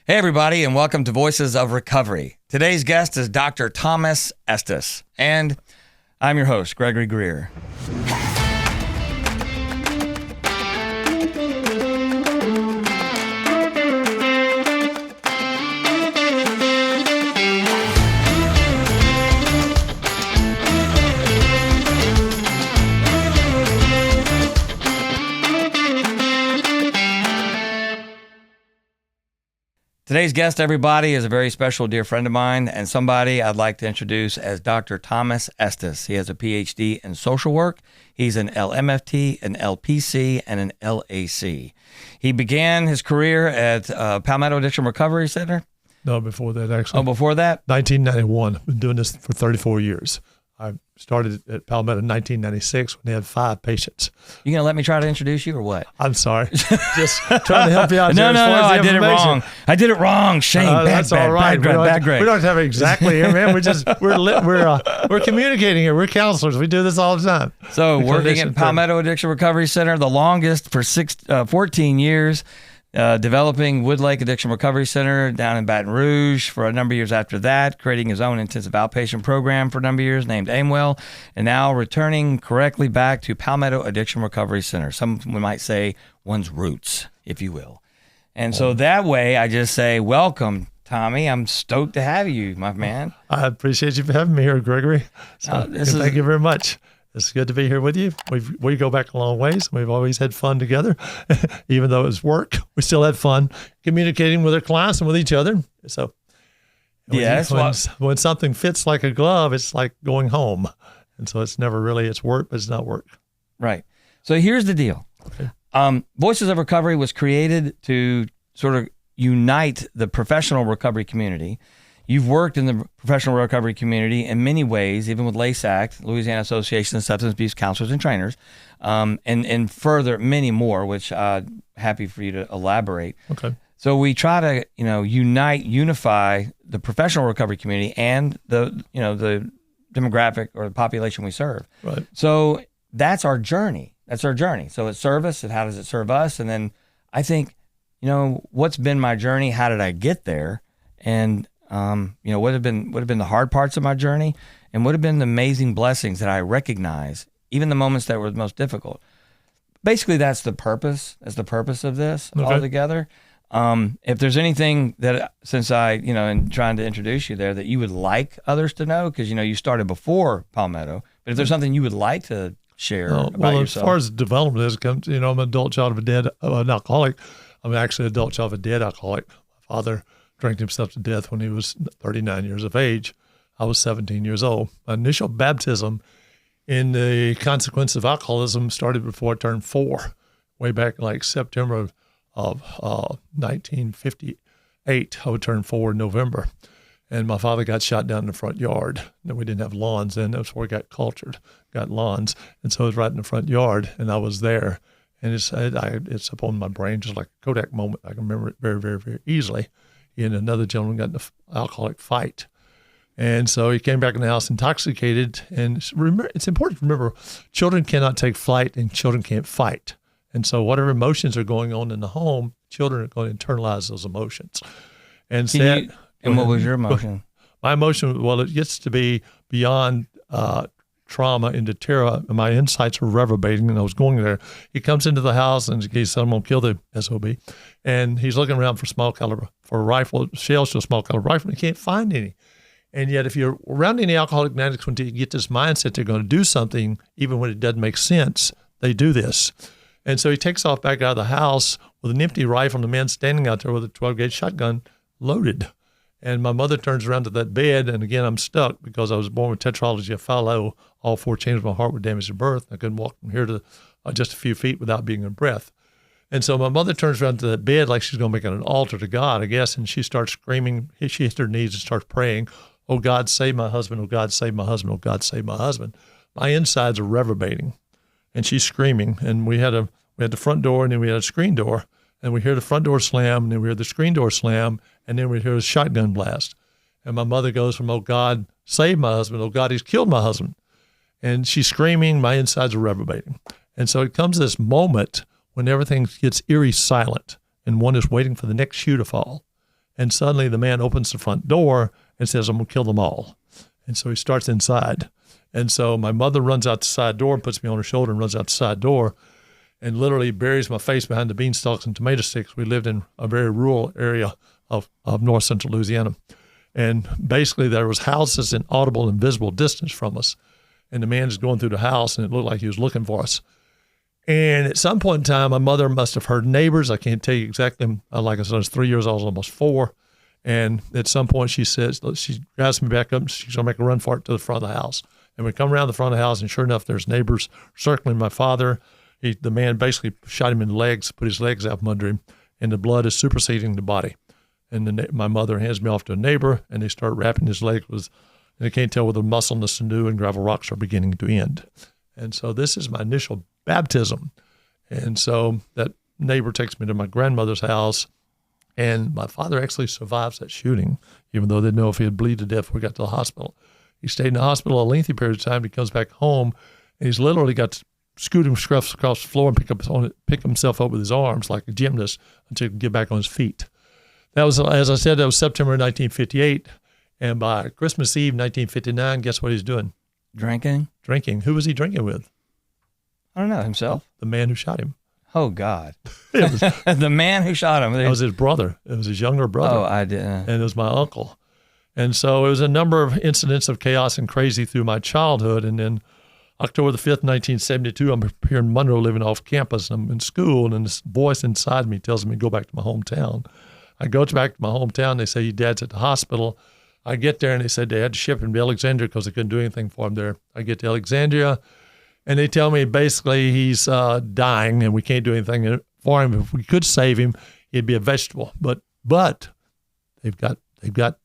Hey, everybody, and welcome to Voices of Recovery. Today's guest is Dr. Thomas Estis, and I'm your host, Gregory Greer. Today's guest, everybody, is a very special dear friend of mine and somebody I'd like to introduce as Dr. Thomas Estis. He has a PhD in social work. He's an LMFT, an LPC, and an LAC. He began his career at Palmetto Addiction Recovery Center. No, before that, actually. Oh, before that? 1991. I've been doing this for 34 years. I started at Palmetto in 1996 when they had 5 patients. You going to let me try to introduce you or what? I'm sorry. Just trying to help you out. No, I did it wrong. I did it wrong. Shame. That's all right. Bad grade. We don't have it exactly here, man. We're communicating here. We're counselors. We do this all the time. So working at Palmetto Addiction Recovery Center, the longest for 14 years. Developing Woodlake Addiction Recovery Center down in Baton Rouge for a number of years after that, creating his own intensive outpatient program for a number of years named Aimwell, and now returning correctly back to Palmetto Addiction Recovery Center. Some might say one's roots, if you will. And so that way I just say, welcome, Tommy. I'm stoked to have you, my man. I appreciate you for having me here, Gregory. Thank you very much. It's good to be here with you. We go back a long ways. We've always had fun together. Even though it was work, we still had fun communicating with our clients and with each other. So when something fits like a glove, it's like going home. And so it's never really, it's work, but it's not work. Right. So here's the deal. Okay. Voices of Recovery was created to sort of unite the professional recovery community. You've worked in the professional recovery community in many ways, even with LAC, Louisiana Association of Substance Abuse Counselors and Trainers, and further, many more, which I'm happy for you to elaborate. Okay. So we try to, unify the professional recovery community and the demographic or the population we serve. Right. So that's our journey. So it's service, and how does it serve us? And then I think, what's been my journey? How did I get there? And what have been the hard parts of my journey, and what have been the amazing blessings that I recognize, even the moments that were the most difficult. Basically, that's the purpose. That's the purpose of this altogether. If there's anything that, since I, in trying to introduce you there, that you would like others to know, because you started before Palmetto, but if there's something you would like to share about yourself. As far as development is, I'm an adult child of an alcoholic. I'm actually an adult child of a dead alcoholic. My father drank himself to death when he was 39 years of age. I was 17 years old. My initial baptism in the consequence of alcoholism started before I turned 4, way back like September of 1958. I would turn 4 in November. And my father got shot down in the front yard. And we didn't have lawns then. That's where we got cultured, got lawns. And so it was right in the front yard, and I was there. And it's upon my brain, just like a Kodak moment. I can remember it very, very, very easily. And another gentleman got in an alcoholic fight. And so he came back in the house intoxicated. And it's important to remember, children cannot take flight and children can't fight. And so whatever emotions are going on in the home, children are going to internalize those emotions. And what was your emotion? My emotion, it gets to be beyond trauma into terror. My insights were reverberating, and I was going there. He comes into the house, and he said, "I'm going to kill the SOB." And he's looking around for a rifle, shells to a small caliber rifle, and he can't find any. And yet, if you're around any alcoholic and addicts, when you get this mindset they're going to do something, even when it doesn't make sense, they do this. And so he takes off back out of the house with an empty rifle, and the man standing out there with a 12-gauge shotgun loaded. And my mother turns around to that bed, and again, I'm stuck because I was born with tetralogy of Fallot. All 4 chambers of my heart were damaged at birth. I couldn't walk from here to just a few feet without being in breath. And so my mother turns around to that bed like she's going to make an altar to God, I guess, and she starts screaming. She hits her knees and starts praying, "Oh, God, save my husband. Oh, God, save my husband. Oh, God, save my husband." My insides are reverberating, and she's screaming. And we had the front door, and then we had a screen door. And we hear the front door slam, and then we hear the screen door slam, and then we hear a shotgun blast. And my mother goes from, "Oh, God, save my husband. Oh, God, he's killed my husband." And she's screaming. My insides are reverberating. And so it comes this moment when everything gets eerie silent, and one is waiting for the next shoe to fall. And suddenly the man opens the front door and says, I'm going to kill them all. And so he starts inside. And so my mother runs out the side door and puts me on her shoulder and runs out the side door and literally buries my face behind the beanstalks and tomato sticks. We lived in a very rural area of north central Louisiana. And basically there was houses in audible and visible distance from us. And the man is going through the house, and it looked like he was looking for us. And at some point in time, my mother must have heard neighbors. I can't tell you exactly. Like I said, I was 3 years old, I was almost 4. And at some point she says, she grabs me back up and she's going to make a run for it to the front of the house. And we come around the front of the house, and sure enough, there's neighbors circling my father. The man basically shot him in the legs, put his legs out from under him, and the blood is superseding the body. And my mother hands me off to a neighbor, and they start wrapping his legs with, and I can't tell whether muscle and the sinew and gravel rocks are beginning to end. And so this is my initial baptism. And so that neighbor takes me to my grandmother's house, and my father actually survives that shooting, even though they didn't know if he'd bleed to death before we got to the hospital. He stayed in the hospital a lengthy period of time. He comes back home, and he's literally got to scoot him across the floor and pick himself up with his arms like a gymnast until he could get back on his feet. That was, as I said, that was September 1958. And by Christmas Eve, 1959, guess what he's doing? Drinking. Who was he drinking with? I don't know, himself. The man who shot him. Oh, God. It was, The man who shot him. that was his brother. It was his younger brother. Oh, I didn't. And it was my uncle. And so it was a number of incidents of chaos and crazy through my childhood. And then October the 5th, 1972, I'm here in Monroe living off campus. I'm in school, and this voice inside me tells me to go back to my hometown. I go back to my hometown. They say, your dad's at the hospital. I get there, and they said they had to ship him to Alexandria because they couldn't do anything for him there. I get to Alexandria, and they tell me basically he's dying, and we can't do anything for him. If we could save him, he'd be a vegetable. But they've got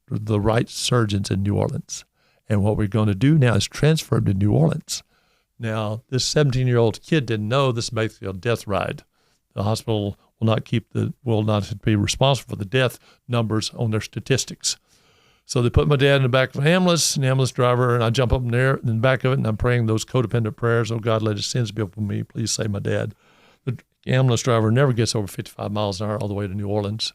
the right surgeons in New Orleans, and what we're going to do now is transfer him to New Orleans. Now, this 17-year-old kid didn't know this is basically a death ride. The hospital will not be responsible for the death numbers on their statistics. So they put my dad in the back of an ambulance driver, and I jump up in there in the back of it, and I'm praying those codependent prayers. Oh, God, let his sins be upon me. Please save my dad. The ambulance driver never gets over 55 miles an hour all the way to New Orleans.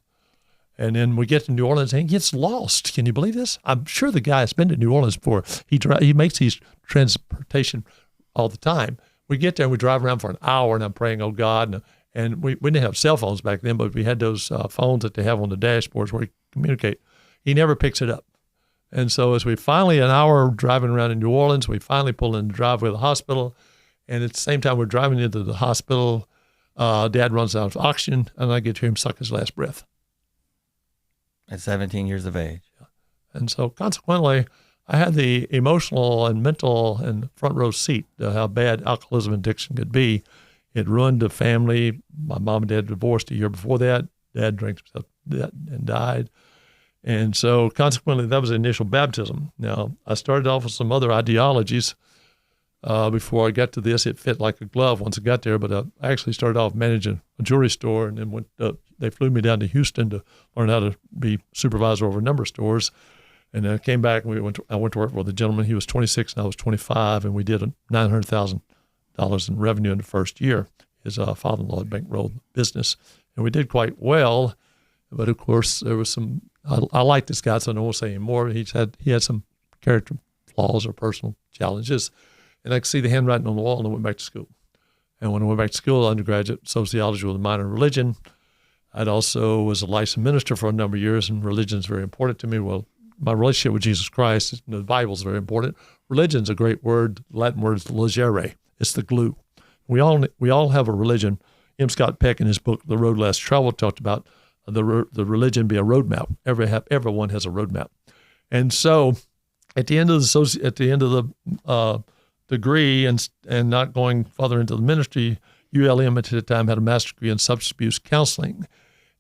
And then we get to New Orleans, and he gets lost. Can you believe this? I'm sure the guy has been to New Orleans before. He makes these transportation all the time. We get there, and we drive around for an hour, and I'm praying, oh, God. And we didn't have cell phones back then, but we had those phones that they have on the dashboards where you communicate. He never picks it up. And so as we finally, an hour driving around in New Orleans, we finally pull in the driveway of the hospital. And at the same time we're driving into the hospital, Dad runs out of oxygen, and I get to hear him suck his last breath. At 17 years of age. And so consequently, I had the emotional and mental and front row seat to how bad alcoholism addiction could be. It ruined the family. My mom and dad divorced a year before that. Dad drank himself and died. And so consequently, that was the initial baptism. Now, I started off with some other ideologies before I got to this. It fit like a glove once I got there, but I actually started off managing a jewelry store, and then they flew me down to Houston to learn how to be supervisor over a number of stores. And then I came back, and I went to work with a gentleman. He was 26 and I was 25, and we did $900,000 in revenue in the first year. His father-in-law had bankrolled the business, and we did quite well. But of course, there was some. I like this guy, so I don't want to say anymore. He had some character flaws or personal challenges, and I could see the handwriting on the wall. And I went back to school. And when I went back to school, undergraduate sociology with a minor in religion. I also was a licensed minister for a number of years, and religion is very important to me. Well, my relationship with Jesus Christ, the Bible is very important. Religion's a great word. The Latin word is legere. It's the glue. We all have a religion. M. Scott Peck in his book, The Road Less Traveled, talked about the religion be a roadmap. Everyone has a roadmap. And so at the end of the degree and not going further into the ministry, ULM at the time had a master's degree in substance abuse counseling.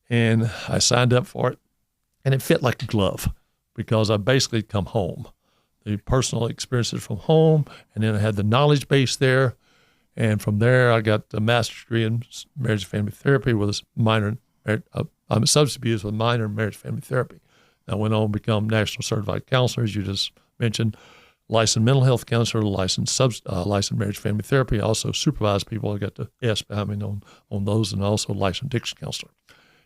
And I signed up for it, and it fit like a glove because I basically come home. The personal experiences from home, and then I had the knowledge base there. And from there, I got a master's degree in marriage and family therapy with a minor I'm a substance abuse with a minor in marriage and family therapy. I went on to become national certified counselor, as you just mentioned, licensed mental health counselor, licensed marriage and family therapy. I also supervise people. I got the S behind me on those, and also licensed addiction counselor.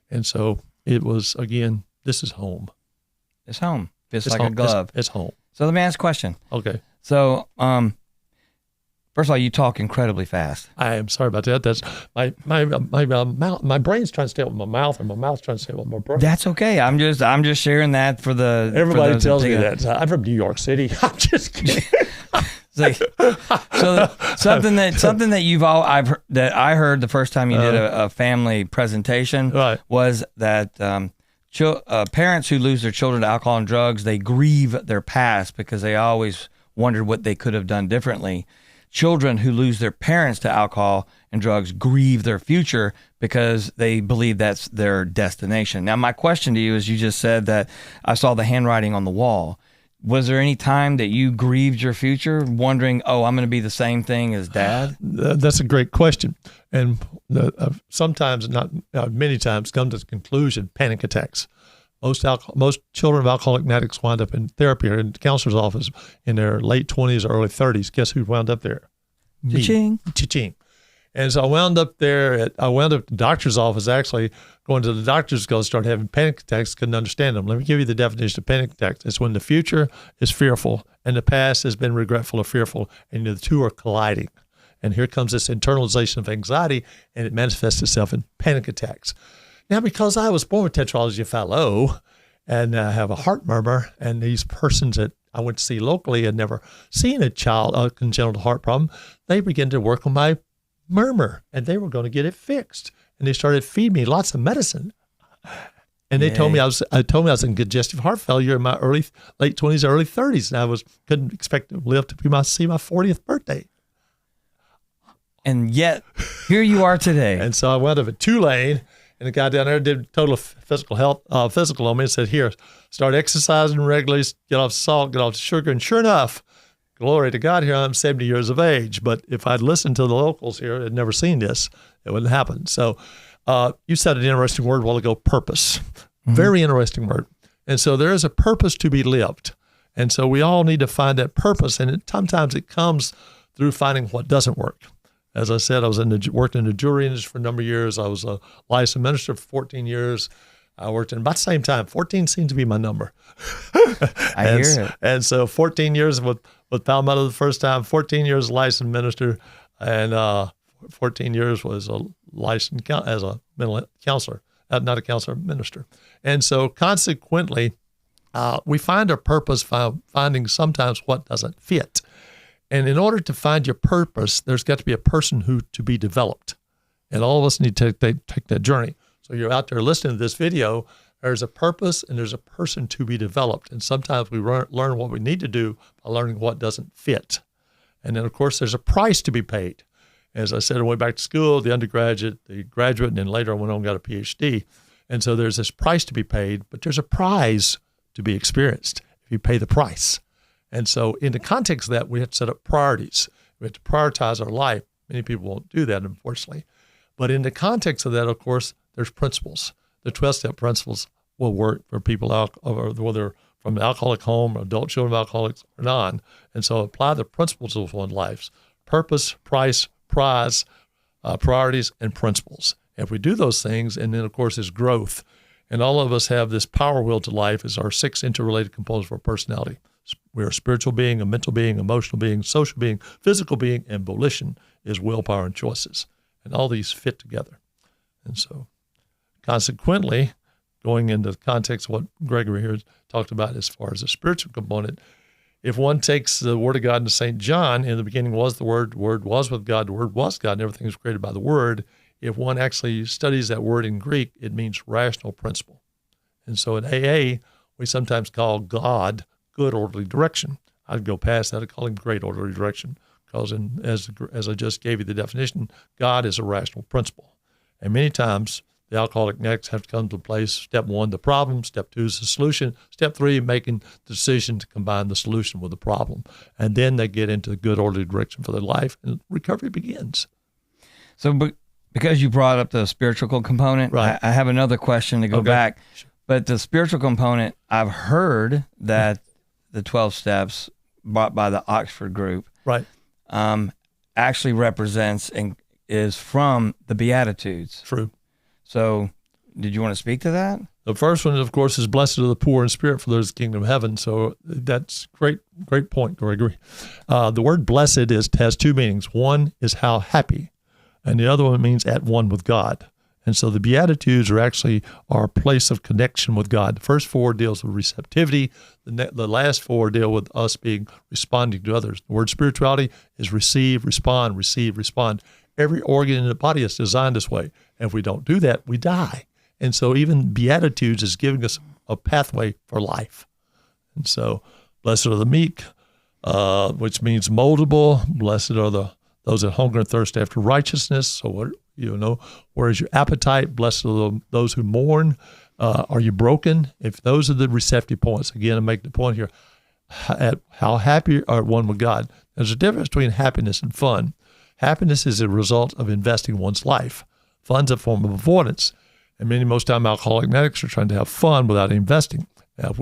And so it was, again, this is home. It's home. Fits It's like home. a glove. It's home. So let me ask a question. Okay. So, first of all, you talk incredibly fast. I am sorry about that. That's my brain's trying to stay up with my mouth, and my mouth's trying to stay up with my brain. That's okay. I'm just sharing that for the. Everybody tells me that. I'm from New York City. I'm just kidding. So something that that I heard the first time you did a family presentation Right. was that parents who lose their children to alcohol and drugs, they grieve their past because they always wondered what they could have done differently. Children who lose their parents to alcohol and drugs grieve their future because they believe that's their destination. Now, my question to you is, you just said that I saw the handwriting on the wall. Was there any time that you grieved your future, wondering, oh, I'm going to be the same thing as Dad? That's a great question. And sometimes, not many times, come to the conclusion, panic attacks. Most children of alcoholic addicts wind up in therapy or in the counselor's office in their late 20s or early 30s. Guess who wound up there? Me. Cha-ching. Cha-ching. And so I wound up at the doctor's office, actually going to the doctor's because I started having panic attacks, couldn't understand them. Let me give you the definition of panic attacks. It's when the future is fearful and the past has been regretful or fearful, and the two are colliding. And here comes this internalization of anxiety, and it manifests itself in panic attacks. Now, because I was born with tetralogy fallow and have a heart murmur, and these persons that I went to see locally had never seen a congenital heart problem, they began to work on my murmur, and they were going to get it fixed. And they started feeding me lots of medicine. And they told me I was in congestive heart failure in my late 20s, early 30s, and I couldn't expect to live to see my 40th birthday. And yet, here you are today. And so I went up at Tulane, and the guy down there did total physical on me and said, here, start exercising regularly, get off salt, get off sugar. And sure enough, glory to God, here I'm 70 years of age. But if I'd listened to the locals here, I'd never seen this, it wouldn't happen. So you said an interesting word a while ago, purpose. Mm-hmm. Very interesting word. And so there is a purpose to be lived. And so we all need to find that purpose. And sometimes it comes through finding what doesn't work. As I said, I worked in the jewelry industry for a number of years. I was a licensed minister for 14 years. I worked in about the same time. 14 seems to be my number. I hear it. And so 14 years with Palmetto the first time, 14 years licensed minister, and 14 years was a licensed as a mental counselor, not a counselor, minister. And so consequently, we find our purpose finding sometimes what doesn't fit. And in order to find your purpose, there's got to be a person to be developed. And all of us need to take that journey. So you're out there listening to this video, there's a purpose and there's a person to be developed. And sometimes we learn what we need to do by learning what doesn't fit. And then, of course, there's a price to be paid. As I said, I went back to school, the undergraduate, the graduate, and then later I went on and got a PhD. And so there's this price to be paid, but there's a prize to be experienced if you pay the price. And so in the context of that, we have to set up priorities. We have to prioritize our life. Many people won't do that, unfortunately. But in the context of that, of course, there's principles. The 12-step principles will work for people whether from an alcoholic home, or adult children of alcoholics, or non. And so apply the principles of one's life: purpose, price, prize, priorities, and principles. And if we do those things, and then, of course, is growth. And all of us have this power will to life as our 6 interrelated components of our personality. We're a spiritual being, a mental being, emotional being, social being, physical being, and volition is willpower and choices. And all these fit together. And so consequently, going into the context of what Gregory here talked about as far as the spiritual component, if one takes the Word of God in St. John, in the beginning was the Word was with God, the Word was God, and everything was created by the Word. If one actually studies that word in Greek, it means rational principle. And so in AA, we sometimes call God good orderly direction. I'd go past that and call him great orderly direction, because as I just gave you the definition, God is a rational principle. And many times the alcoholic addicts have to come to a place: step 1, the problem; step 2 is the solution; step 3, making the decision to combine the solution with the problem. And then they get into the good orderly direction for their life, and recovery begins. So because you brought up the spiritual component, right. I have another question to go back. But the spiritual component, I've heard that the 12 steps brought by the Oxford group, right, actually represents and is from the Beatitudes. True. So did you want to speak to that? The first one, of course, is blessed are the poor in spirit, for theirs is the kingdom of heaven. So that's great point, Gregory. The word blessed has two meanings. One is how happy, and the other one means at one with God. And so the Beatitudes are actually our place of connection with God. The first four deals with receptivity. The last four deal with us responding to others. The word spirituality is receive, respond, receive, respond. Every organ in the body is designed this way. And if we don't do that, we die. And so even Beatitudes is giving us a pathway for life. And so blessed are the meek, which means moldable. Blessed are those that hunger and thirst after righteousness. So where is your appetite? Blessed are those who mourn. Are you broken? If those are the receptive points, again, I make the point here, how happy are one with God. There's a difference between happiness and fun. Happiness is a result of investing one's life. Fun's a form of avoidance. And most time alcoholic addicts are trying to have fun without investing. Now,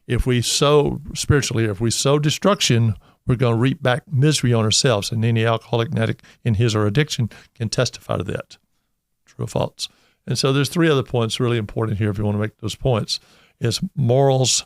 if we sow spiritually, if we sow destruction, we're going to reap back misery on ourselves. And any alcoholic addict in his or her addiction can testify to that. True or false? And so there's three other points really important here if you want to make those points. Is morals,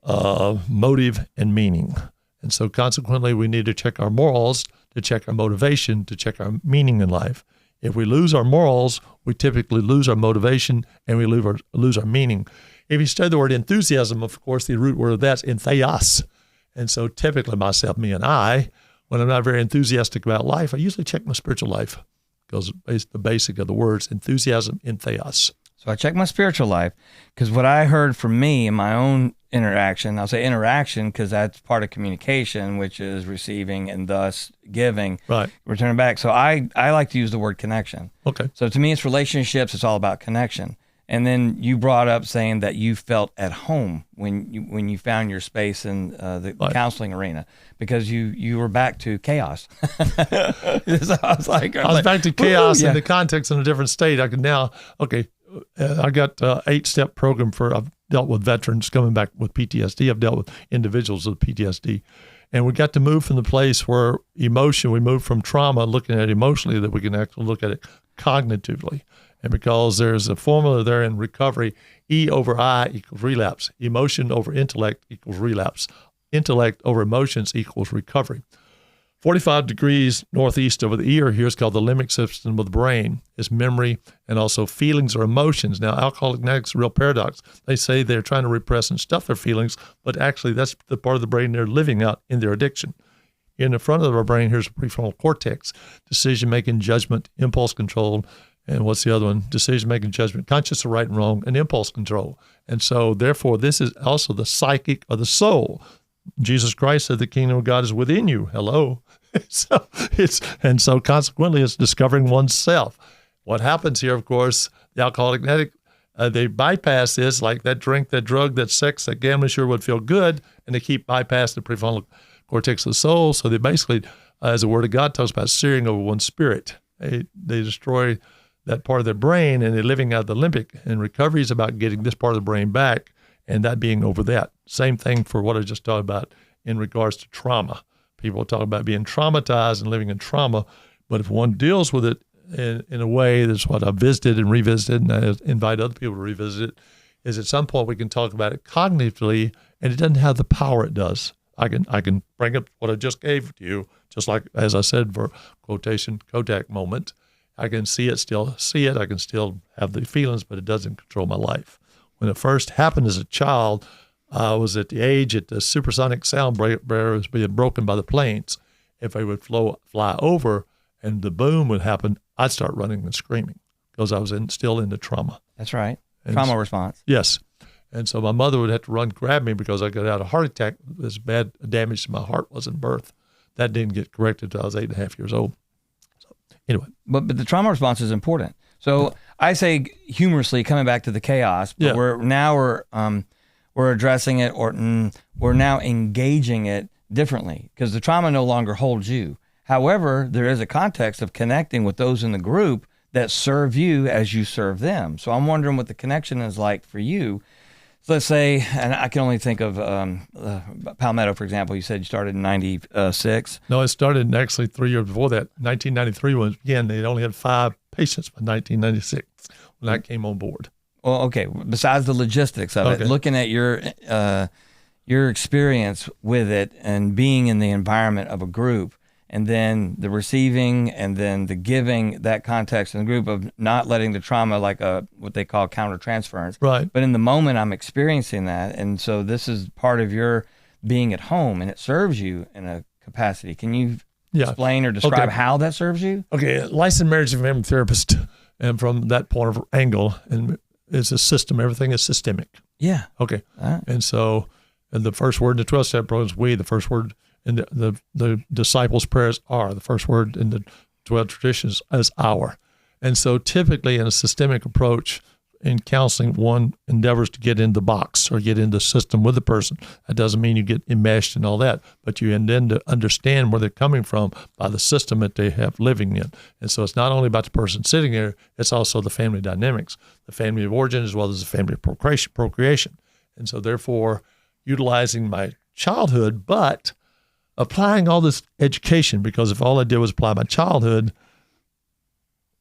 motive, and meaning. And so consequently, we need to check our morals, to check our motivation, to check our meaning in life. If we lose our morals, we typically lose our motivation and we lose our meaning. If you study the word enthusiasm, of course, the root word of that's entheos. And so typically myself, me and I, when I'm not very enthusiastic about life, I usually check my spiritual life because it's the basic of the words, enthusiasm, entheos. So I check my spiritual life because what I heard from me in my own interaction, I'll say interaction because that's part of communication, which is receiving and thus giving, right, returning back. So I like to use the word connection. Okay. So to me, it's relationships. It's all about connection. And then you brought up saying that you felt at home when you found your space in the right, counseling arena because you were back to chaos. I was back to chaos in the context in a different state. I can now, I got an 8-step program I've dealt with veterans coming back with PTSD. I've dealt with individuals with PTSD. And we got to move from the place where we moved from trauma, looking at it emotionally, that we can actually look at it cognitively. And because there's a formula there in recovery, E over I equals relapse. Emotion over intellect equals relapse. Intellect over emotions equals recovery. 45 degrees northeast over the ear here is called the limbic system of the brain. It's memory and also feelings or emotions. Now, alcoholic addicts, a real paradox. They say they're trying to repress and stuff their feelings, but actually that's the part of the brain they're living out in their addiction. In the front of our brain, here's a prefrontal cortex, decision-making, judgment, impulse control, and what's the other one? Decision-making, judgment, conscious of right and wrong, and impulse control. And so, therefore, this is also the psychic of the soul. Jesus Christ said the kingdom of God is within you. Hello. So consequently, it's discovering oneself. What happens here, of course, the alcoholic addict, they bypass this, like that drink, that drug, that sex, that gambling sure would feel good, and they keep bypassing the prefrontal cortex of the soul. So they basically, as the Word of God talks about, searing over one's spirit. They destroy that part of their brain, and they're living out of the limbic. And recovery is about getting this part of the brain back, and that being over that. Same thing for what I just talked about in regards to trauma. People talk about being traumatized and living in trauma, but if one deals with it in a way, that's what I've visited and revisited, and I invite other people to revisit it, is at some point we can talk about it cognitively, and it doesn't have the power it does. I can bring up what I just gave to you, just like, as I said, for quotation, Kodak moment. I can still see it. I can still have the feelings, but it doesn't control my life. When it first happened as a child, I was at the age that the supersonic sound barrier was being broken by the planes. If they would fly over and the boom would happen, I'd start running and screaming because I was still in the trauma. That's right. Trauma response. Yes. And so my mother would have to run, grab me because I got out of a heart attack. As bad damage to my heart was in birth. That didn't get corrected until I was 8.5 years old. Anyway. But the trauma response is important. So I say humorously, coming back to the chaos, but we're addressing it, or we're now engaging it differently because the trauma no longer holds you. However, there is a context of connecting with those in the group that serve you as you serve them. So I'm wondering what the connection is like for you. So let's say, and I can only think of Palmetto, for example. You said you started in 96. No, it started actually 3 years before that. 1993 was, again, they only had 5 patients by 1996 when I came on board. Well, okay. Besides the logistics of it, looking at your experience with it and being in the environment of a group, and then the receiving and then the giving, that context in the group of not letting the trauma like what they call countertransference. Right. But in the moment, I'm experiencing that, and so this is part of your being at home, and it serves you in a capacity. Can you explain or describe how that serves you? Okay, licensed marriage and family therapist, and from that point of angle, and it's a system. Everything is systemic. Yeah. Okay. Right. And so, and the first word in the 12-step program is we. The first word in the disciples' prayers are. The first word in the 12 traditions is our. And so, typically, in a systemic approach in counseling, one endeavors to get in the box or get in the system with the person. That doesn't mean you get enmeshed and all that, but you intend to understand where they're coming from by the system that they have living in. And so it's not only about the person sitting there, it's also the family dynamics, the family of origin as well as the family of procreation. And so therefore, utilizing my childhood, but applying all this education, because if all I did was apply my childhood,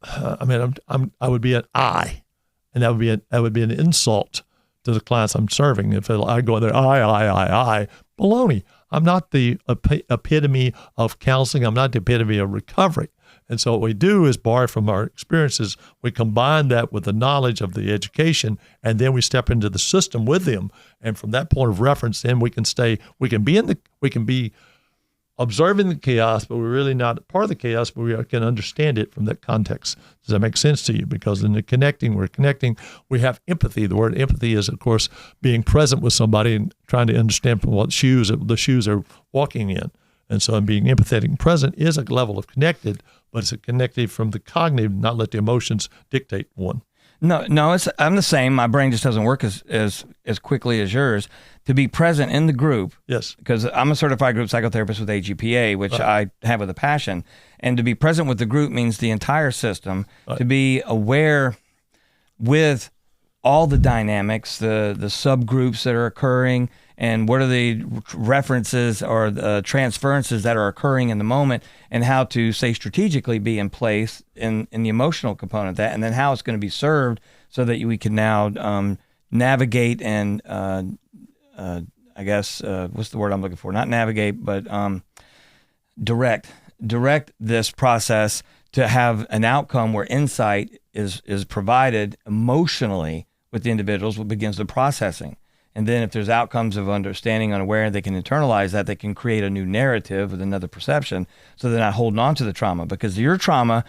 I would be an I. And that would be an insult to the clients I'm serving. If I go there, I, baloney. I'm not the epitome of counseling. I'm not the epitome of recovery. And so what we do is borrow from our experiences. We combine that with the knowledge of the education, and then we step into the system with them. And from that point of reference, then we can be observing the chaos, but we're really not part of the chaos, but we can understand it from that context. Does that make sense to you? Because in the we're connecting, we have empathy. The word empathy is, of course, being present with somebody and trying to understand from what the shoes are walking in. And so being empathetic and present is a level of connected, but it's a connected from the cognitive, not let the emotions dictate one. No, I'm the same. My brain just doesn't work as quickly as yours. To be present in the group, yes, because I'm a certified group psychotherapist with AGPA, which I have with a passion, and to be present with the group means the entire system. Right. To be aware with all the dynamics, the subgroups that are occurring, and what are the references or the transferences that are occurring in the moment, and how to, say, strategically be in place in the emotional component of that, and then how it's going to be served so that we can now navigate and, I guess, what's the word I'm looking for? Not navigate, but direct this process to have an outcome where insight is provided emotionally with the individuals, what begins the processing. And then if there's outcomes of understanding and aware, they can internalize that, they can create a new narrative with another perception, so they're not holding on to the trauma. Because your trauma,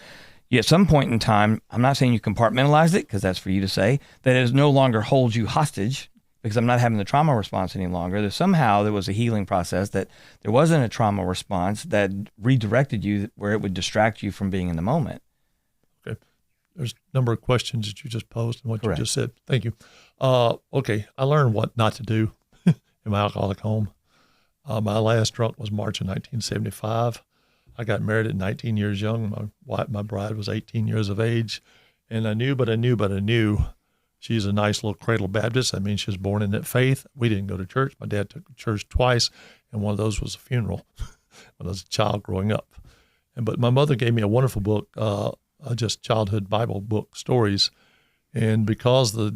at some point in time, I'm not saying you compartmentalize it, because that's for you to say, that it no longer holds you hostage, because I'm not having the trauma response any longer. There was a healing process, that there wasn't a trauma response that redirected you where it would distract you from being in the moment. Okay. There's a number of questions that you just posed and what Correct. You just said. Thank you. Okay. I learned what not to do in my alcoholic home. My last drunk was March of 1975. I got married at 19 years young. My bride was 18 years of age. And I knew. She's a nice little cradle Baptist. I mean, she was born in that faith. We didn't go to church. My dad took to church twice, and one of those was a funeral when I was a child growing up. But my mother gave me a wonderful book, just childhood Bible book stories. And because the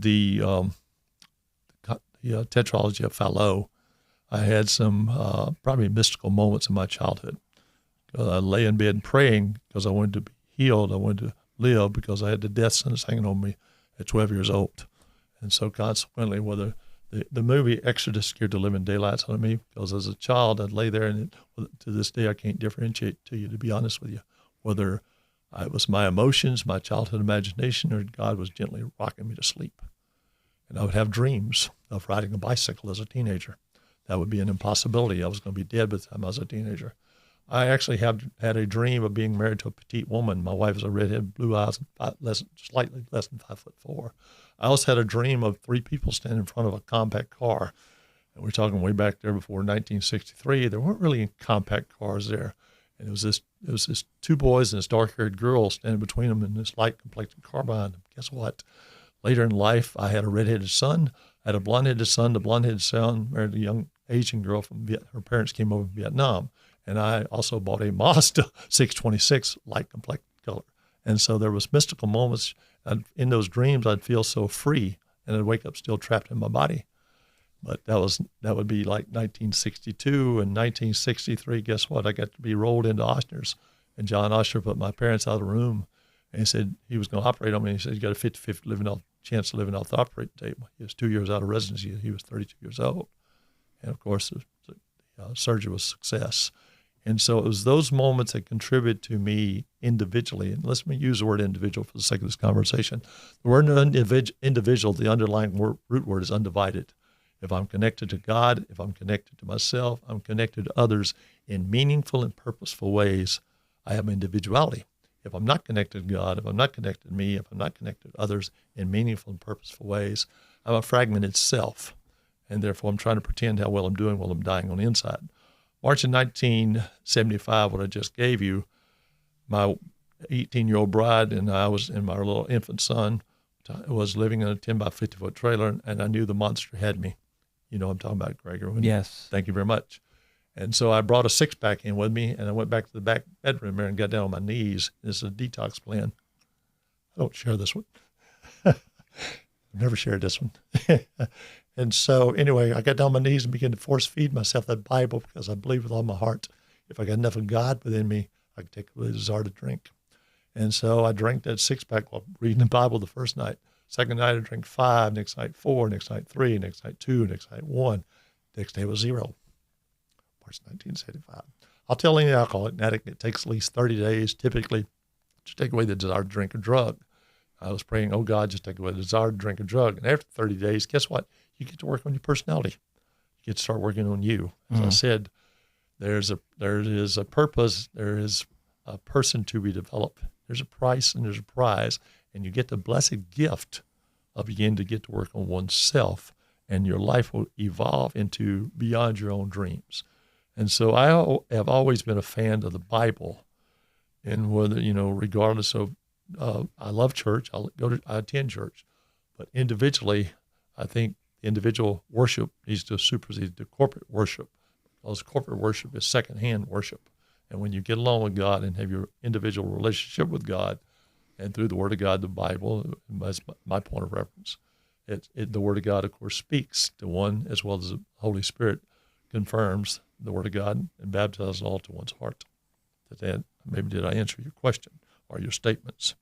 tetralogy of Philo, I had some probably mystical moments in my childhood. I lay in bed praying because I wanted to be healed. I wanted to live because I had the death sentence hanging on me at 12 years old. And so consequently, whether the movie Exodus scared the living daylights out of me, because as a child, I'd lay there, and to this day, I can't differentiate to you, to be honest with you, whether it was my emotions, my childhood imagination, or God was gently rocking me to sleep. And I would have dreams of riding a bicycle as a teenager. That would be an impossibility. I was going to be dead by the time I was a teenager. I actually had a dream of being married to a petite woman. My wife was a redhead, blue eyes, slightly less than 5'4". I also had a dream of three people standing in front of a compact car. And we're talking way back there before 1963. There weren't really compact cars there. And it was this two boys and this dark-haired girl standing between them in this light-complected car behind them. Guess what? Later in life, I had a redheaded son. I had a blonde-headed son. The blonde-headed son married a young Asian girl from Vietnam. Her parents came over from Vietnam. And I also bought a Mazda 626 light complected color. And so there was mystical moments. In those dreams, I'd feel so free. and I'd wake up still trapped in my body. But that would be like 1962 and 1963. Guess what? I got to be rolled into Ochsner's, and John Ochsner put my parents out of the room, and he said he was going to operate on me. He said, you got a 50-50 chance of living off the operating table. He was 2 years out of residency. He was 32 years old. And, of course, the surgery was a success. And so it was those moments that contribute to me individually. And let me use the word individual for the sake of this conversation. The word individual, the underlying root word is undivided. If I'm connected to God, if I'm connected to myself, I'm connected to others in meaningful and purposeful ways, I have individuality. If I'm not connected to God, if I'm not connected to me, if I'm not connected to others in meaningful and purposeful ways, I'm a fragmented self. And therefore, I'm trying to pretend how well I'm doing while I'm dying on the inside. March of 1975, what I just gave you, my 18-year-old bride and I and my little infant son was living in a 10 by 50-foot trailer, and I knew the monster had me. You know what I'm talking about, Gregor. Yes. Thank you very much. And so I brought a six-pack in with me, and I went back to the back bedroom there and got down on my knees. This is a detox plan. I don't share this one. I've never shared this one. And so anyway, I got down on my knees and began to force feed myself that Bible because I believe with all my heart, if I got enough of God within me, I could take away the desire to drink. And so I drank that six-pack while reading the Bible the first night. Second night, I drank 5, next night 4, next night 3, next night 2, next night 1. Next day was 0. March 1975. I'll tell any alcoholic addict it takes at least 30 days typically to take away the desire to drink or drug. I was praying, oh God, just take away the desire to drink or drug. And after 30 days, guess what? You get to work on your personality. You get to start working on you. As I said, there is a purpose, there is a person to be developed. There's a price and there's a prize, and you get the blessed gift of beginning to get to work on oneself, and your life will evolve into beyond your own dreams. And so I have always been a fan of the Bible, and whether, regardless of, I love church, I attend church, but individually, I think individual worship needs to supersede the corporate worship, because corporate worship is secondhand worship. And when you get along with God and have your individual relationship with God, and through the Word of God, the Bible, that's my point of reference. The Word of God, of course, speaks to one, as well as the Holy Spirit confirms the Word of God and baptizes all to one's heart. Maybe did I answer your question or your statements?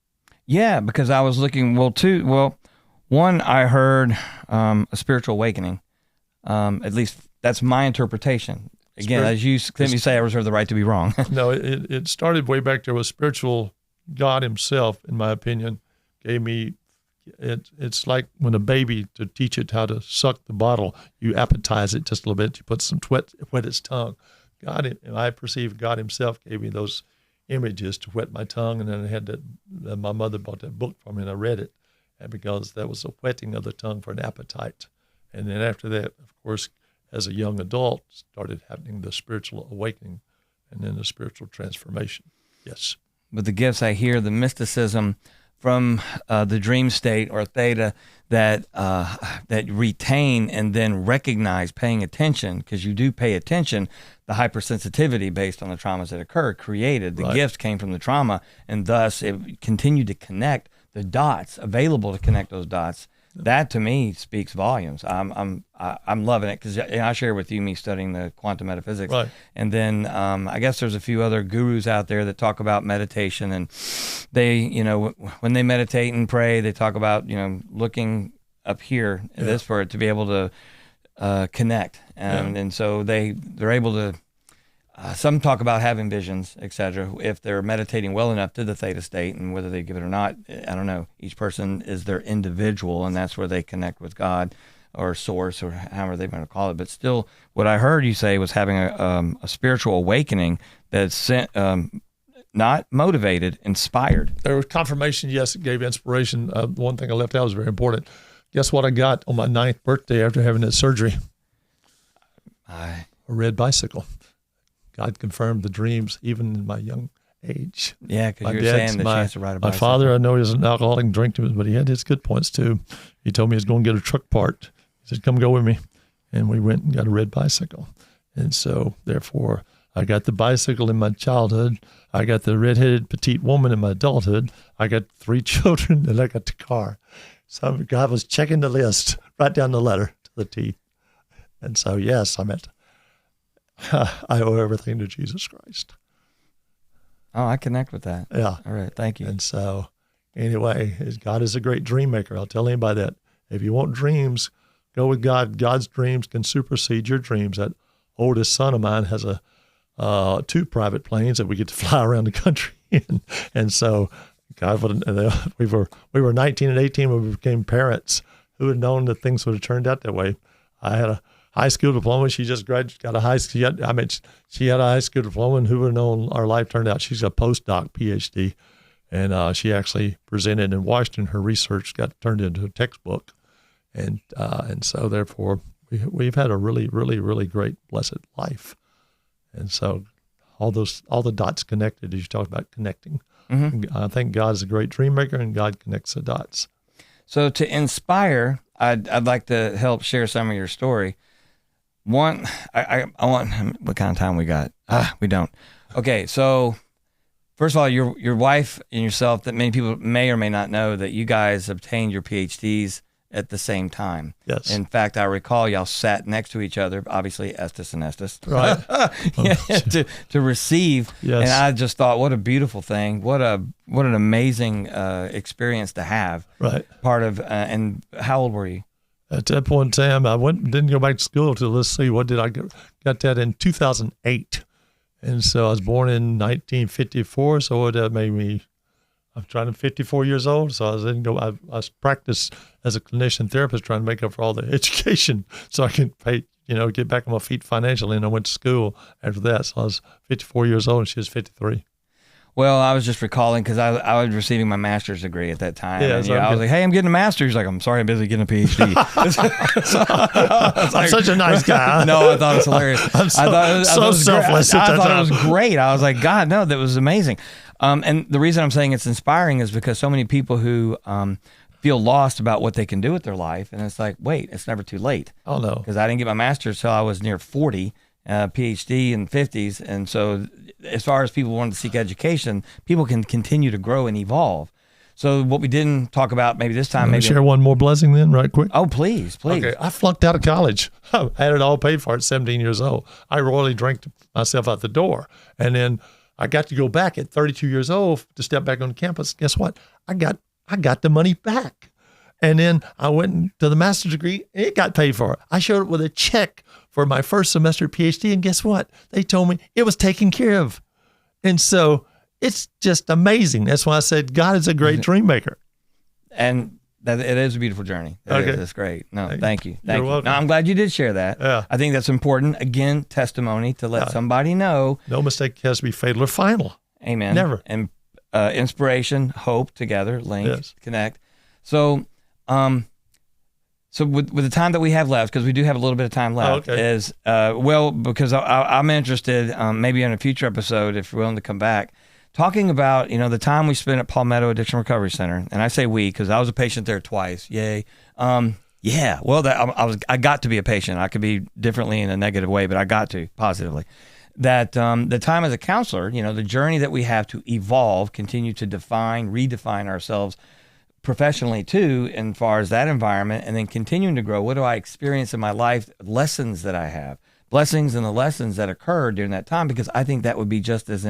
Yeah, because I was looking, one, I heard a spiritual awakening. At least that's my interpretation. Again, as you say, I reserve the right to be wrong. No, it started way back there with spiritual. God himself, in my opinion, gave me, it's like when a baby, to teach it how to suck the bottle, you appetize it just a little bit, you put some wet its tongue. I perceive God himself gave me those images to wet my tongue, and then I had my mother bought that book for me, and I read it, and because that was a whetting of the tongue for an appetite. And then after that, of course, as a young adult, started happening the spiritual awakening and then the spiritual transformation. Yes. But the gifts I hear, the mysticism from the dream state or theta that retain and then recognize paying attention, because you do pay attention, the hypersensitivity based on the traumas that occur created. The gifts came from the trauma, and thus it continued to connect the dots, available to connect those dots. That to me speaks volumes. I'm loving it, because I share with you me studying the quantum metaphysics, and then I guess there's a few other gurus out there that talk about meditation, and they, when they meditate and pray, they talk about looking up here at this for it to be able to connect, and so they're able to. Some talk about having visions, etc. If they're meditating well enough to the theta state, and whether they give it or not, I don't know. Each person is their individual, and that's where they connect with God or source or however they want to call it. But still, what I heard you say was having a spiritual awakening that's not motivated, inspired. There was confirmation, yes, it gave inspiration. One thing I left out was very important. Guess what I got on my 9th birthday after having that surgery? A red bicycle. God confirmed the dreams even in my young age. Yeah, because you're saying the chance to ride a bicycle. My father, I know he was an alcoholic and drank, but he had his good points too. He told me he was going to get a truck part. He said, come go with me. And we went and got a red bicycle. And so, therefore, I got the bicycle in my childhood. I got the redheaded petite woman in my adulthood. I got 3 children, and I got the car. some guy was checking the list, right down the letter to the T. And so, yes, I owe everything to Jesus Christ. Oh, I connect with that. Yeah. All right. Thank you. And so, anyway, God is a great dream maker. I'll tell anybody that. If you want dreams, go with God. God's dreams can supersede your dreams. That oldest son of mine has 2 private planes that we get to fly around the country in. And so, God, we were 19 and 18 when we became parents. Who would have known that things would have turned out that way? I had a high school diploma. She just graduated, got a high school. She had a high school diploma, and who would have known our life turned out? She's a postdoc PhD, and she actually presented in Washington. Her research got turned into a textbook, and so therefore we've had a really, really, really great, blessed life. And so all the dots connected, as you talked about connecting. Mm-hmm. I think God is a great dream maker, and God connects the dots. So to inspire, I'd like to help share some of your story. One, I want, what kind of time we got? We don't. Okay, so first of all, your wife and yourself, that many people may or may not know, that you guys obtained your PhDs at the same time. Yes. In fact, I recall y'all sat next to each other, obviously Estis and Estis, right? Yeah, to receive. Yes. And I just thought, what a beautiful thing, what an amazing experience to have. Right. Part of, and how old were you? At that point in time, I didn't go back to school till, let's see, what did I get? Got that in 2008. And so I was born in 1954, so that made me, I'm trying to 54 years old. So I was practiced as a clinician therapist, trying to make up for all the education so I could pay, get back on my feet financially. And I went to school after that. So I was 54 years old and she was 53. Well, I was just recalling because I was receiving my master's degree at that time. Yeah, and I was like, hey, I'm getting a master's. He's like, I'm sorry, I'm busy getting a PhD. I'm such a nice guy. No, I thought it was hilarious. I'm so selfless. I thought it was great. I was like, God, no, that was amazing. And the reason I'm saying it's inspiring is because so many people who feel lost about what they can do with their life. And it's like, wait, it's never too late. Oh, no. Because I didn't get my master's till I was near 40. PhD in 50s. And so as far as people wanting to seek education, people can continue to grow and evolve. So what we didn't talk about maybe this time, maybe share one more blessing then right quick. Oh, please. Okay, I flunked out of college. I had it all paid for at 17 years old. I royally drank myself out the door. And then I got to go back at 32 years old to step back on campus. Guess what? I got the money back. And then I went to the master's degree. It got paid for. I showed up with a check for my first semester PhD, and guess what? They told me it was taken care of. And so it's just amazing. That's why I said God is a great dream maker. And that it is a beautiful journey. It's great. No, thank you. You're welcome. No, I'm glad you did share that. Yeah. I think that's important. Again, testimony to let somebody know. No mistake has to be fatal or final. Amen. Never. And inspiration, hope together, link, connect. So, so with the time that we have left, because we do have a little bit of time left, is because I'm interested, maybe in a future episode, if you're willing to come back, talking about the time we spent at Palmetto Addiction Recovery Center, and I say we because I was a patient there twice. Yay! Yeah. Well, I got to be a patient. I could be differently in a negative way, but I got to positively. That the time as a counselor, the journey that we have to evolve, continue to redefine ourselves professionally too, as far as that environment, and then continuing to grow. What do I experience in my life? Lessons that I have, blessings and the lessons that occurred during that time, because I think that would be just as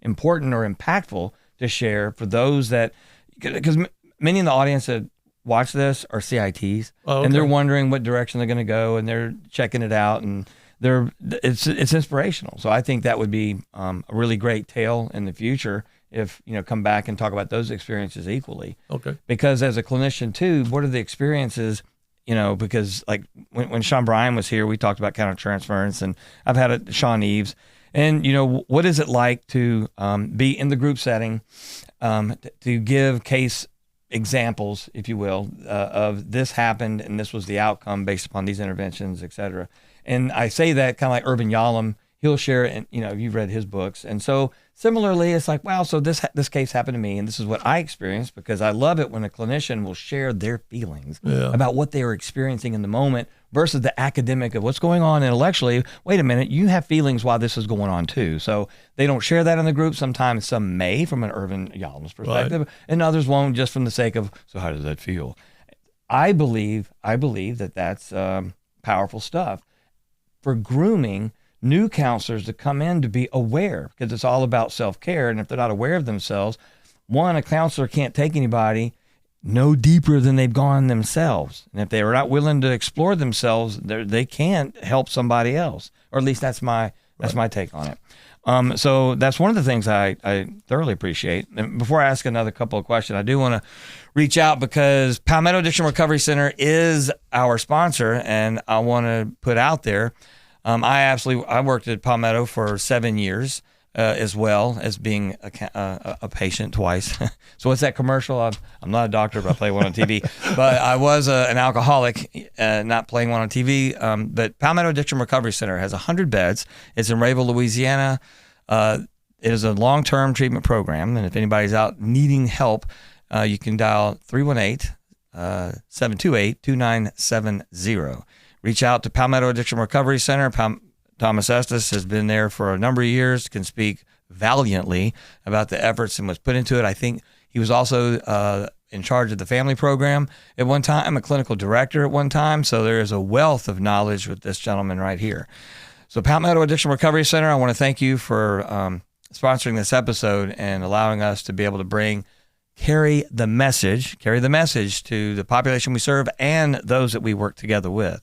important or impactful to share for those that, because many in the audience that watch this are CITs, and they're wondering what direction they're going to go, and they're checking it out, and it's inspirational. So I think that would be a really great tale in the future if come back and talk about those experiences equally. Okay. Because as a clinician too, what are the experiences? Because like when Sean Bryan was here, we talked about countertransference, and I've had Sean Eves, and what is it like to be in the group setting, to give case examples, if you will, of this happened and this was the outcome based upon these interventions, et cetera. And I say that kind of like Irvin Yalom, he'll share it, and you've read his books. And so similarly, it's like, wow, so this case happened to me, and this is what I experienced, because I love it when a clinician will share their feelings about what they were experiencing in the moment versus the academic of what's going on intellectually. Wait a minute, you have feelings while this is going on too. So they don't share that in the group. Sometimes some may from an Irvin Yalom's perspective, and others won't, just from the sake of, so how does that feel? I believe that that's powerful stuff for grooming new counselors to come in to be aware, because it's all about self-care. And if they're not aware of themselves, one, a counselor can't take anybody no deeper than they've gone themselves. And if they are not willing to explore themselves, they can't help somebody else. Or at least that's my take on it. So that's one of the things I thoroughly appreciate. And before I ask another couple of questions, I do want to reach out because Palmetto Addiction Recovery Center is our sponsor, and I want to put out there, I worked at Palmetto for 7 years, as well as being a patient twice. So what's that commercial? I'm not a doctor, but I play one on TV. But I was an alcoholic, not playing one on TV. But Palmetto Addiction Recovery Center has 100 beds. It's in Rayville, Louisiana. It is a long-term treatment program, and if anybody's out needing help, you can dial 318-728-2970. Reach out to Palmetto Addiction Recovery Center. Thomas Estis has been there for a number of years, can speak valiantly about the efforts and what's put into it. I think he was also in charge of the family program at one time, a clinical director at one time. So there is a wealth of knowledge with this gentleman right here. So Palmetto Addiction Recovery Center, I want to thank you for sponsoring this episode and allowing us to be able to carry the message to the population we serve and those that we work together with.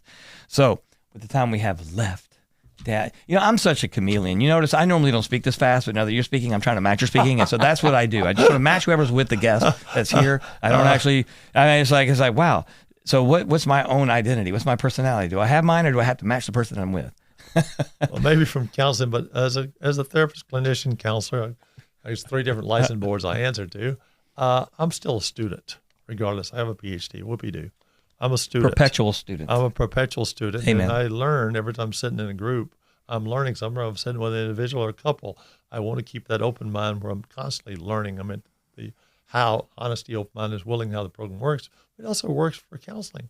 So with the time we have left, Dad, I'm such a chameleon. You notice I normally don't speak this fast, but now that you're speaking, I'm trying to match your speaking. And so that's what I do. I just want to match whoever's with the guest that's here. I don't it's like, wow. So what's my own identity? What's my personality? Do I have mine, or do I have to match the person I'm with? Well, maybe from counseling, but as a therapist, clinician, counselor, I use 3 different license boards I answer to. I'm still a student, regardless. I have a PhD. Whoopie-doo. I'm a student. Perpetual student. I'm a perpetual student. Amen. And I learn every time I'm sitting in a group. I'm learning something. I'm sitting with an individual or a couple. I want to keep that open mind where I'm constantly learning. I mean, how honesty, open mind is willing, how the program works. It also works for counseling.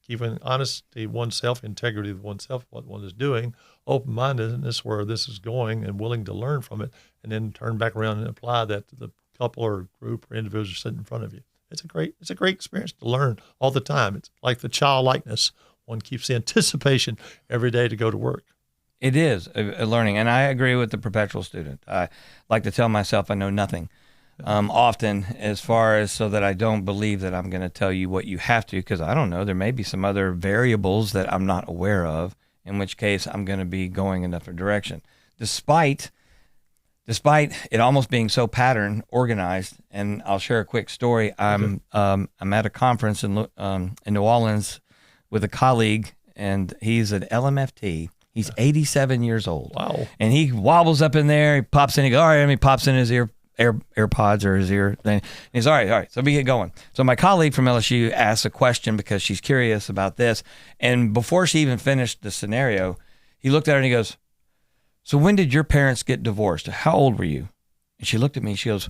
Keeping honesty, oneself, integrity of oneself, what one is doing, open-mindedness where this is going, and willing to learn from it, and then turn back around and apply that to the couple or group or individual sitting in front of you. It's a great experience to learn all the time. It's like the childlikeness. One keeps the anticipation every day to go to work. It is a learning, and I agree with the perpetual student. I like to tell myself I know nothing often, as far as so that I don't believe that I'm going to tell you what you have to, because I don't know. There may be some other variables that I'm not aware of, in which case I'm going to be going in a different direction. Despite it almost being so pattern organized, and I'll share a quick story. I'm at a conference in New Orleans with a colleague, and he's an LMFT. He's 87 years old. Wow! And he wobbles up in there. He pops in. He goes, all right, and he pops in his AirPods or his ear thing. And he's all right. So we get going. So my colleague from LSU asks a question because she's curious about this, and before she even finished the scenario, he looked at her and he goes, so when did your parents get divorced? How old were you? And she looked at me and she goes,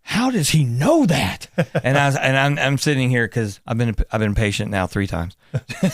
how does he know that? And I'm sitting here because I've been patient now 3 times.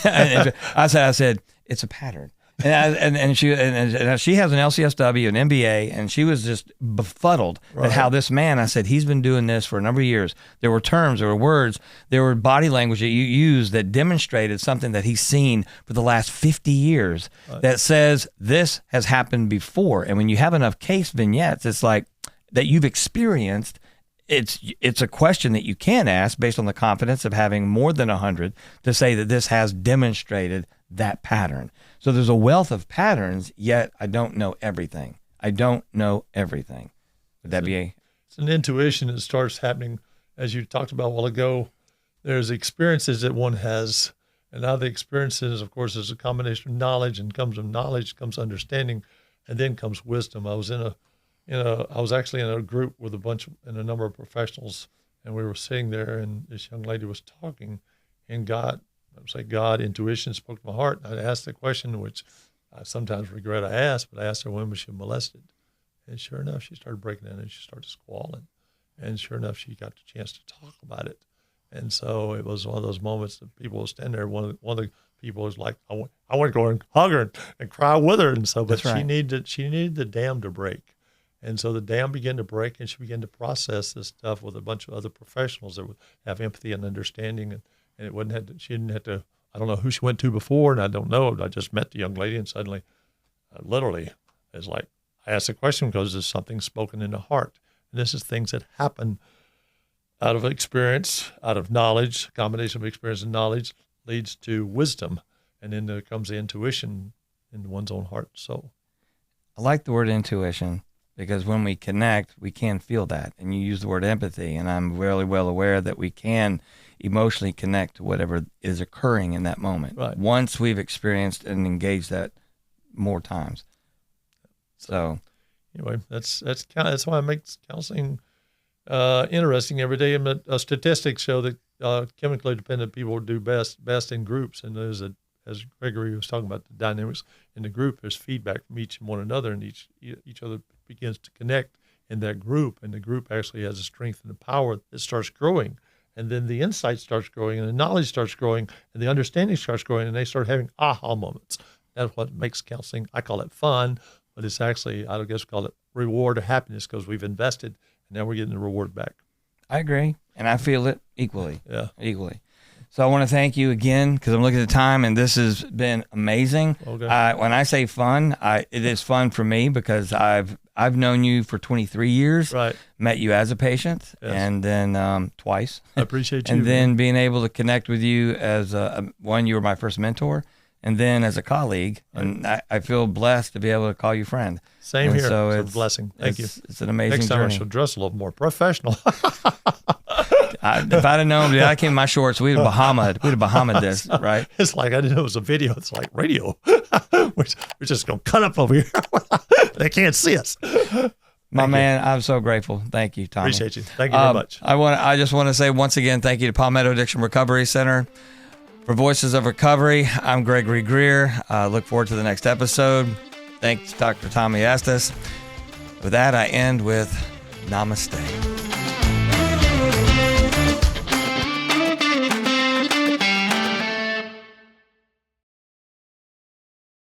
And I said, it's a pattern. And she has an LCSW, an MBA, and she was just befuddled at how this man, I said, he's been doing this for a number of years. There were terms, there were words, there were body language that you used that demonstrated something that he's seen for the last 50 years that says this has happened before. And when you have enough case vignettes, it's like that you've experienced. It's a question that you can ask based on the confidence of having more than 100 to say that this has demonstrated that pattern. So there's a wealth of patterns, yet I don't know everything. Would that be It's an intuition that starts happening, as you talked about a while ago. There's experiences that one has, and now the experiences, of course, is a combination of knowledge, and comes from knowledge, comes understanding, and then comes wisdom. I was actually in a group with a number of professionals, and we were sitting there, and this young lady was talking, and God, intuition spoke to my heart. And I asked the question, which I sometimes regret I asked, but I asked her, when was she molested? And sure enough, she started breaking down and she started squalling. And sure enough, she got the chance to talk about it. And so it was one of those moments that people will stand there. One of the people was like, I want to go and hug her and cry with her. And so, but she needed the dam to break. And so the dam began to break, and she began to process this stuff with a bunch of other professionals that would have empathy and understanding and she didn't have to. I don't know who she went to before, and I don't know. I just met the young lady, and suddenly, literally, it's like I asked the question because there's something spoken in the heart, and this is things that happen out of experience, out of knowledge. A combination of experience and knowledge leads to wisdom, and then there comes the intuition in one's own heart and soul. I like the word intuition because when we connect, we can feel that. And you use the word empathy, and I'm really well aware that we can emotionally connect to whatever is occurring in that moment. Right. Once we've experienced and engaged that more times. So anyway, that's why it makes counseling interesting every day. And statistics show that chemically dependent people do best in groups, and as Gregory was talking about the dynamics in the group, there's feedback from each and one another, and each other begins to connect in that group, and the group actually has a strength and a power that starts growing, and then the insight starts growing, and the knowledge starts growing, and the understanding starts growing, and they start having aha moments. That's what makes counseling, I call it fun, but it's actually, I guess we call it reward or happiness, because we've invested, and now we're getting the reward back. I agree, and I feel it equally. Yeah. Equally. So I want to thank you again because I'm looking at the time, and this has been amazing. Okay. When I say fun, it is fun for me because I've known you for 23 years. Right. Met you as a patient, Yes. and then twice. I appreciate you. And then being able to connect with you as one, you were my first mentor, and then as a colleague, and I feel blessed to be able to call you friend. Same And here. so It's a blessing. Thank you. It's an amazing Next time journey. I should dress a little more professional. If I'd have known, dude, I came in my shorts, we'd have Bahamaed this, right? It's like, I didn't know it was a video. It's like radio. We're just going to cut up over here. They can't see us. My man, I'm so grateful. Thank you, Tommy. Appreciate you. Thank you very much. I just want to say once again, thank you to Palmetto Addiction Recovery Center. For Voices of Recovery, I'm Gregory Greer. Look forward to the next episode. Thanks, Dr. Thomas Estis. With that, I end with Namaste.